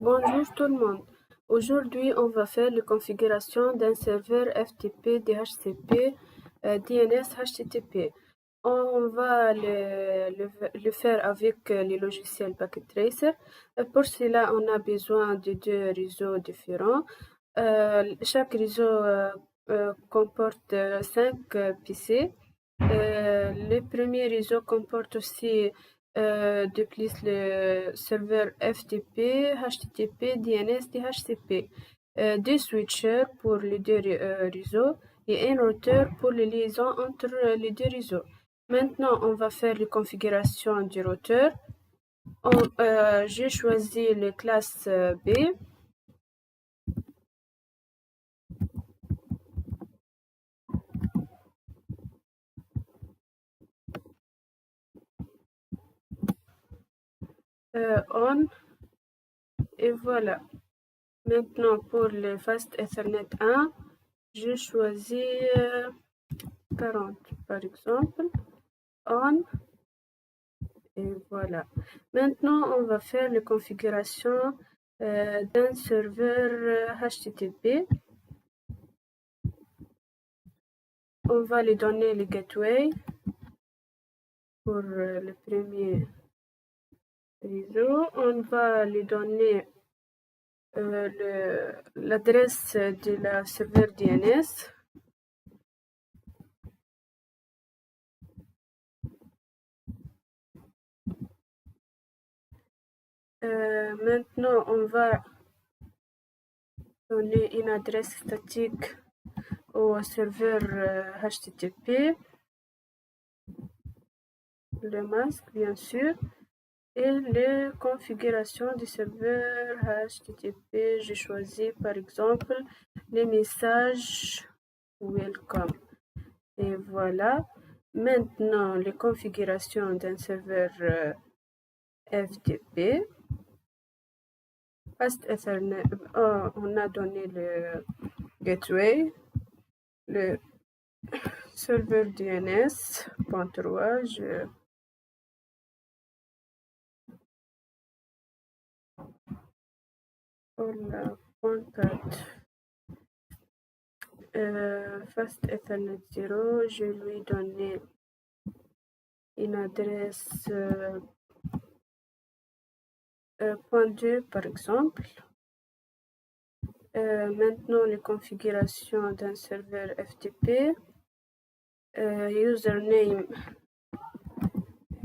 Bonjour tout le monde. Aujourd'hui, on va faire la configuration d'un serveur FTP, DHCP, DNS, HTTP. On va le faire avec les logiciels Packet Tracer. Pour cela, on a besoin de deux réseaux différents. Chaque réseau comporte 5 PC. Le premier réseau comporte aussi de plus le serveur FTP, HTTP, DNS, DHCP, deux switchers pour les deux réseaux et un routeur pour les liaisons entre les deux réseaux. Maintenant, on va faire la configuration du routeur. J'ai choisi la classe B. On et voilà. Maintenant, pour le Fast Ethernet 1, j'ai choisi 40 par exemple. On et voilà. Maintenant, on va faire la configuration d'un serveur HTTP. On va lui donner le gateway pour le premier réseau. On va lui donner l'adresse de la serveur DNS. Maintenant, on va donner une adresse statique au serveur HTTP, le masque bien sûr, et les configurations du serveur HTTP. J'ai choisi par exemple les messages welcome. Et voilà. Maintenant, les configurations d'un serveur FTP. Fast Ethernet, on a donné le gateway, le serveur DNS.3, voilà, .4. Fast Ethernet 0, je lui donné une adresse .2 par exemple. Maintenant, les configurations d'un serveur FTP. Username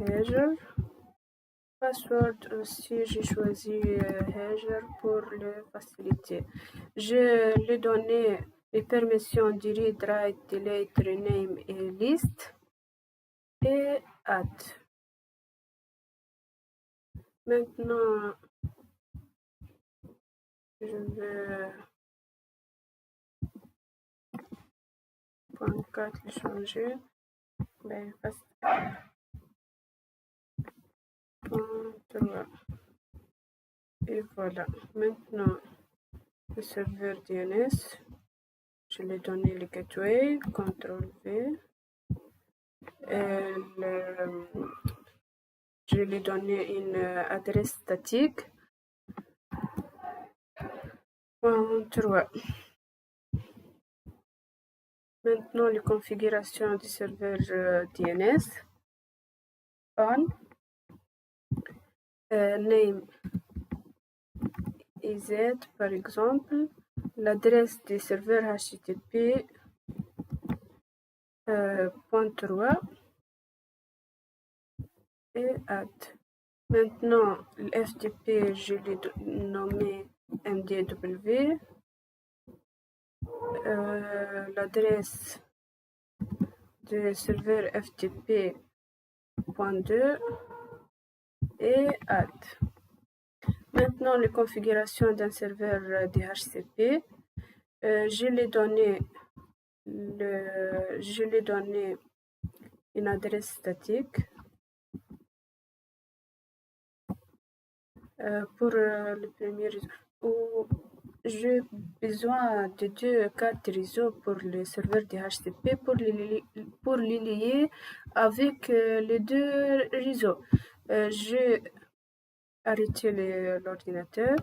Azure. Password aussi, j'ai choisi Azure pour le faciliter. Je lui donné les permissions de read, write, delete, rename et list et add. Maintenant, je vais .4 le changer. Ben, .3. Et voilà. Maintenant, le serveur DNS. Je lui ai donné le gateway, CTRL V. Je lui ai donné une adresse statique. .3. Maintenant, les configurations du serveur DNS. On. Name IZ, par exemple. L'adresse du serveur HTTP. .3. Et add. Maintenant, le FTP, je l'ai nommé MDW. L'adresse du serveur FTP.2 et add. Maintenant, les configurations d'un serveur DHCP. Je l'ai donné une adresse statique. Pour le premier réseau. J'ai besoin de deux cartes réseau pour le serveur DHCP pour les lier avec les deux réseaux. J'ai arrêté l'ordinateur.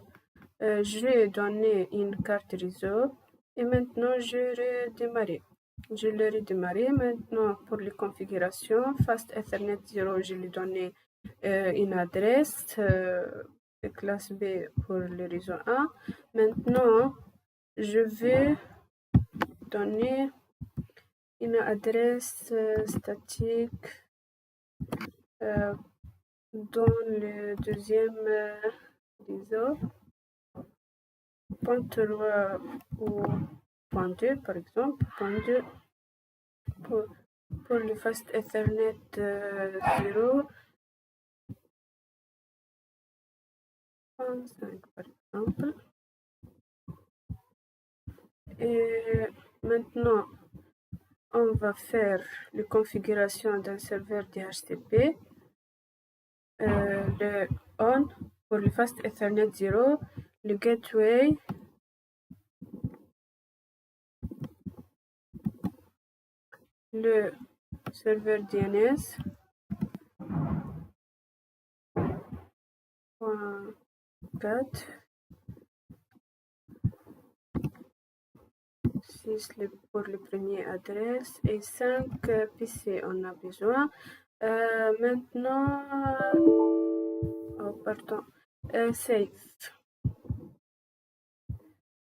j'ai donné une carte réseau et maintenant je redémarrer. Je l'ai redémarré. Maintenant, pour les configurations, Fast Ethernet 0, je lui ai donné une adresse, classe B pour le réseau 1. Maintenant, je vais donner une adresse statique dans le deuxième réseau, point 3 ou point 2 par exemple, point 2 pour le Fast Ethernet 0, point 5 par exemple. Et maintenant, on va faire la configuration d'un serveur DHCP. Le on pour le Fast Ethernet 0, le gateway, le serveur DNS, point 4, 6 pour le premier adresse et 5 PC on a besoin. Maintenant, oh pardon, save.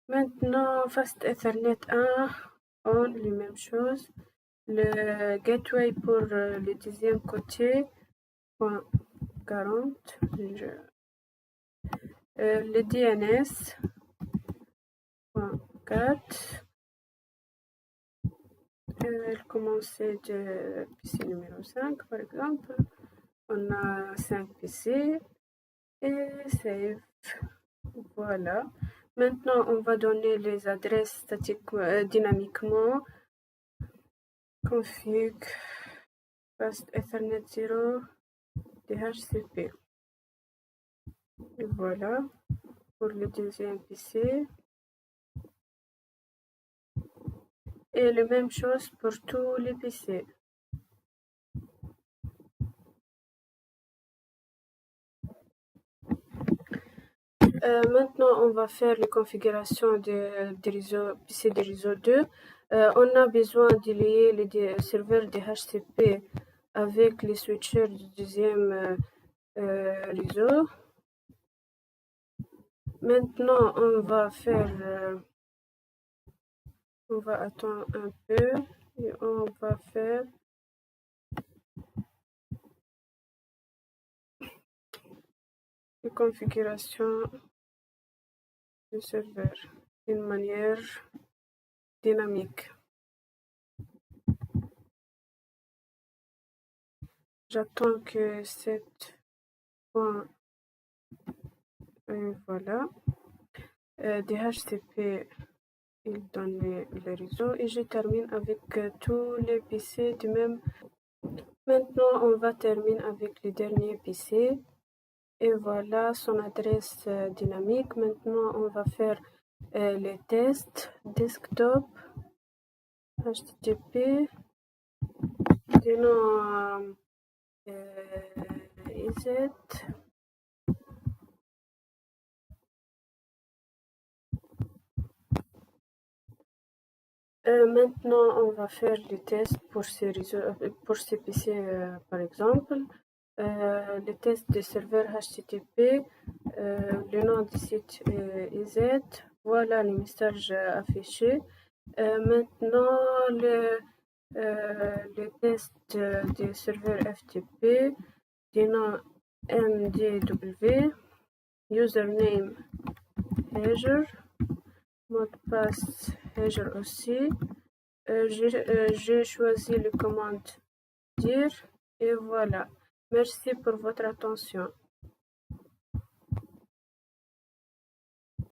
Maintenant, Fast Ethernet 1, on, les mêmes choses. Le gateway pour le deuxième côté, point 40. Le DNS, point 4. Commencer de PC numéro 5, par exemple. On a 5 PC et save. Voilà. Maintenant, on va donner les adresses statiques dynamiquement. Config Fast Ethernet 0 DHCP. Et voilà pour le deuxième PC. Et la même chose pour tous les PC. Maintenant, on va faire les configurations des PC de réseau 2. On a besoin de lier les serveurs DHCP avec les switchers du deuxième réseau. Maintenant, on va faire, on va attendre un peu et on va faire les configurations du serveur d'une manière dynamique. J'attends que cette point, voilà, DHCP il donne le réseau et je termine avec tous les PC du même. Maintenant, on va terminer avec le dernier PC et voilà son adresse dynamique. Maintenant, on va faire les tests desktop HTTP du nom IZ. Maintenant, on va faire les tests pour ces PC par exemple. Les tests de serveur HTTP, le nom du site IZ, voilà les messages affichés. Maintenant, le test du serveur FTP, du nom MDW, username Azure, mot de passe Azure aussi. J'ai choisi le commande dire et voilà. Merci pour votre attention.